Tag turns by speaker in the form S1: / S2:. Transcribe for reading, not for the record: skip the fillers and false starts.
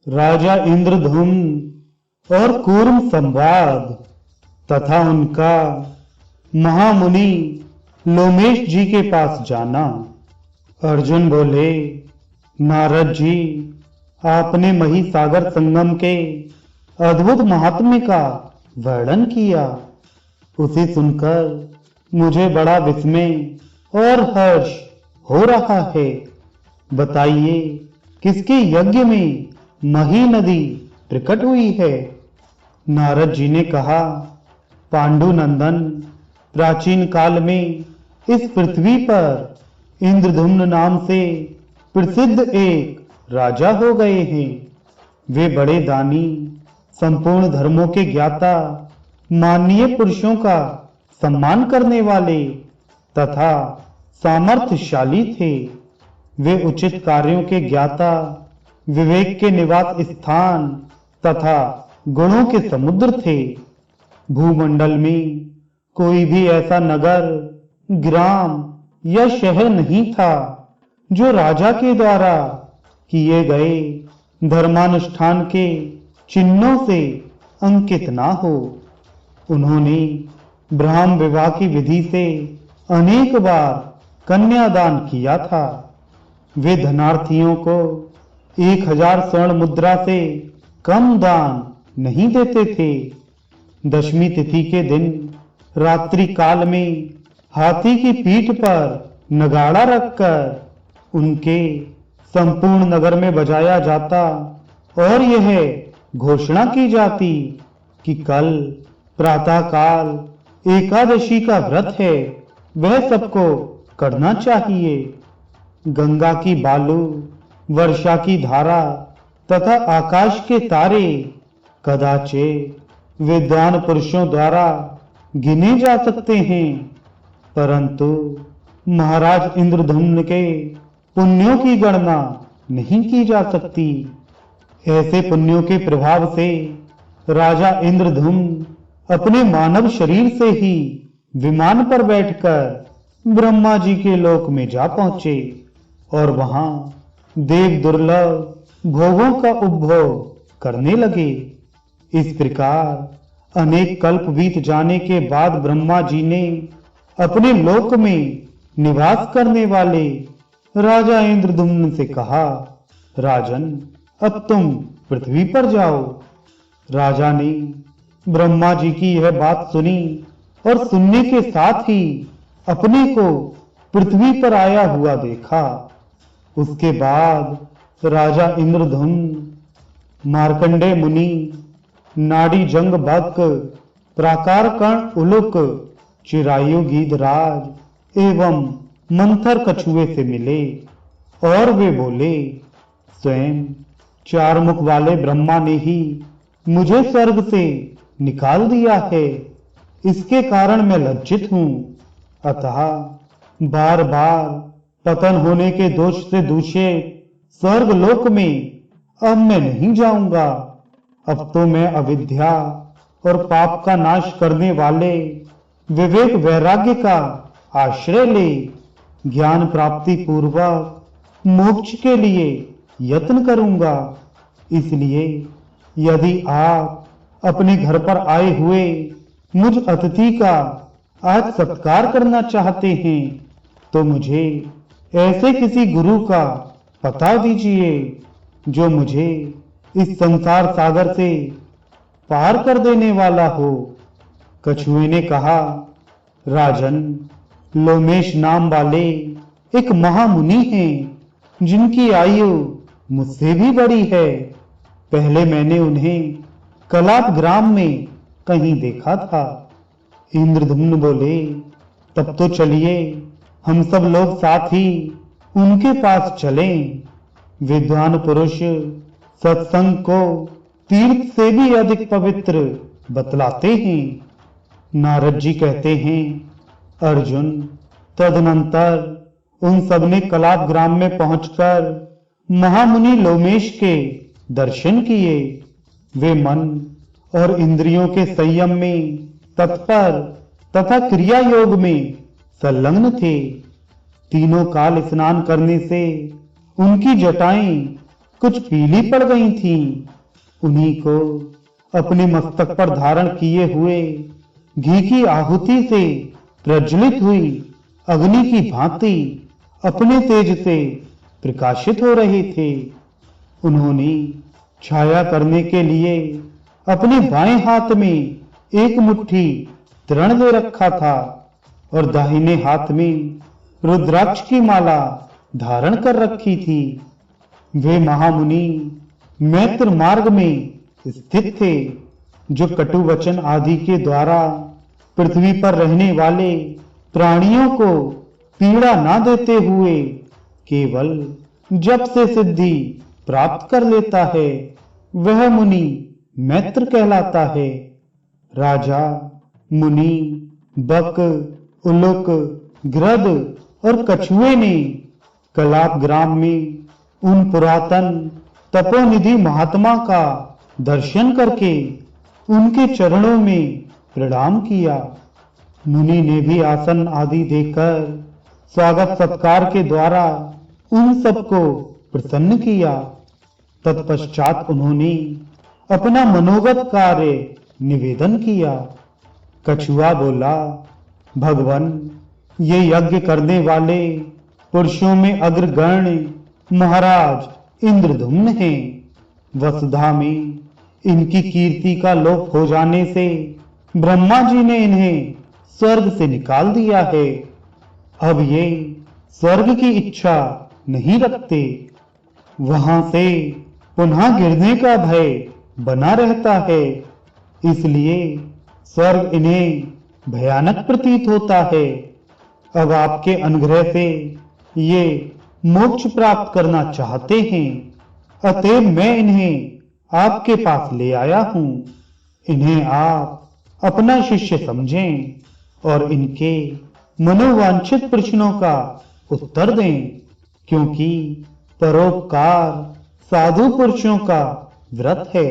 S1: राजा इंद्रधुम्न और कूर्म संवाद तथा उनका महामुनि लोमेश जी के पास जाना। अर्जुन बोले, नारद जी, आपने महिसागर संगम के अद्भुत महात्म्य का वर्णन किया। उसे सुनकर मुझे बड़ा विस्मय और हर्ष हो रहा है। बताइए, किसके यज्ञ में मही नदी प्रकट हुई है? नारद जी ने कहा, पांडु नंदन प्राचीन काल में इस पृथ्वी पर इंद्रधुम्न नाम से प्रसिद्ध एक राजा हो गए हैं। वे बड़े दानी, संपूर्ण धर्मों के ज्ञाता, माननीय पुरुषों का सम्मान करने वाले तथा सामर्थ्यशाली थे। वे उचित कार्यों के ज्ञाता, विवेक के निवास स्थान तथा गुणों के समुद्र थे। भूमंडल में कोई भी ऐसा नगर, ग्राम या शहर नहीं था जो राजा के द्वारा किए गए धर्मानुष्ठान के चिन्हों से अंकित ना हो। उन्होंने ब्राह्म विवाह की विधि से अनेक बार कन्यादान किया था। वे धनार्थियों को 1000 स्वर्ण मुद्रा से कम दान नहीं देते थे। दशमी तिथि के दिन रात्रि काल में हाथी की पीठ पर नगाड़ा रखकर उनके संपूर्ण नगर में बजाया जाता और यह घोषणा की जाती कि कल प्रातः काल एकादशी का व्रत है, वह सबको करना चाहिए। गंगा की बालू, वर्षा की धारा तथा आकाश के तारे कदाचित विद्वान पुरुषों द्वारा गिने जा सकते हैं, परंतु महाराज इंद्रधुम्न के पुण्यों की गणना नहीं की जा सकती। ऐसे पुण्यों के प्रभाव से राजा इंद्रधुम्न अपने मानव शरीर से ही विमान पर बैठकर ब्रह्मा जी के लोक में जा पहुंचे और वहां देव दुर्लभ भोगों का उपभोग करने लगे। इस प्रकार अनेक कल्प बीत जाने के बाद ब्रह्मा जी ने अपने लोक में निवास करने वाले राजा इंद्रदुम्न से कहा, राजन, अब तुम पृथ्वी पर जाओ। राजा ने ब्रह्मा जी की यह बात सुनी और सुनने के साथ ही अपने को पृथ्वी पर आया हुआ देखा। उसके बाद राजा इंद्रधुम्न, मार्कंडेय मुनि, नाड़ी जंग बक, प्राकार कर्ण उलुक, चिरायु गीधराज एवं मंथर कछुए से मिले और वे बोले, स्वयं चार मुख वाले ब्रह्मा ने ही मुझे स्वर्ग से निकाल दिया है। इसके कारण मैं लज्जित हूं, अतः बार बार पतन होने के दोष से दूषित स्वर्ग लोक में अब मैं नहीं जाऊंगा। अब तो मैं अविद्या और पाप का नाश करने वाले विवेक वैराग्य का आश्रय ले ज्ञान प्राप्ति पूर्वक मोक्ष के लिए यत्न करूंगा। इसलिए यदि आप अपने घर पर आए हुए मुझ अतिथि का आज सत्कार करना चाहते हैं तो मुझे ऐसे किसी गुरु का पता दीजिए जो मुझे इस संसार सागर से पार कर देने वाला हो। कछुए ने कहा, राजन, लोमेश नाम वाले एक महामुनि हैं जिनकी आयु मुझसे भी बड़ी है। पहले मैंने उन्हें कलाप ग्राम में कहीं देखा था। इंद्रधुम्न बोले, तब तो चलिए हम सब लोग साथ ही उनके पास चलें। विद्वान पुरुष सत्संग को तीर्थ से भी अधिक पवित्र बतलाते हैं। नारद जी कहते हैं, अर्जुन, तदनंतर उन सब ने कलाप ग्राम में पहुंचकर महामुनि लोमेश के दर्शन किए। वे मन और इंद्रियों के संयम में तत्पर तथा क्रिया योग में संलग्न थे। तीनों काल स्नान करने से उनकी जटाएं कुछ पीली पड़ गई थीं। उन्हीं को अपने मस्तक पर धारण किए हुए घी की आहुति से प्रज्वलित हुई अग्नि की भांति अपने तेज से प्रकाशित हो रहे थे। उन्होंने छाया करने के लिए अपने बाएं हाथ में एक मुट्ठी तृण ले रखा था और दाहिने हाथ में रुद्राक्ष की माला धारण कर रखी थी। वे महामुनि मैत्र मार्ग में स्थित थे, जो कटु वचन आदि के द्वारा पृथ्वी पर रहने वाले प्राणियों को पीड़ा ना देते हुए केवल जप से सिद्धि प्राप्त कर लेता है, वह मुनि मैत्र कहलाता है। राजा, मुनि, बक, उलुक, गृध और कछुए ने कलाप ग्राम में उन पुरातन तपोनिधि महात्मा का दर्शन करके उनके चरणों में प्रणाम किया। मुनि ने भी आसन आदि देकर स्वागत सत्कार के द्वारा उन सबको प्रसन्न किया। तत्पश्चात उन्होंने अपना मनोगत कार्य निवेदन किया। कछुआ बोला, भगवान, ये यज्ञ करने वाले पुरुषों में अग्रगण्य महाराज इंद्रधुम्न हैं। वसुधा में इनकी कीर्ति का लोप हो जाने से ब्रह्मा जी ने इन्हें स्वर्ग से निकाल दिया है। अब ये स्वर्ग की इच्छा नहीं रखते। वहां से पुनः गिरने का भय बना रहता है, इसलिए स्वर्ग इन्हें भयानक प्रतीत होता है। अब आपके अनुग्रह से ये मोक्ष प्राप्त करना चाहते हैं, अतएव मैं इन्हें आपके पास ले आया हूं। इन्हें आप अपना शिष्य समझें और इनके मनोवांछित प्रश्नों का उत्तर दें, क्योंकि परोपकार साधु पुरुषों का व्रत है।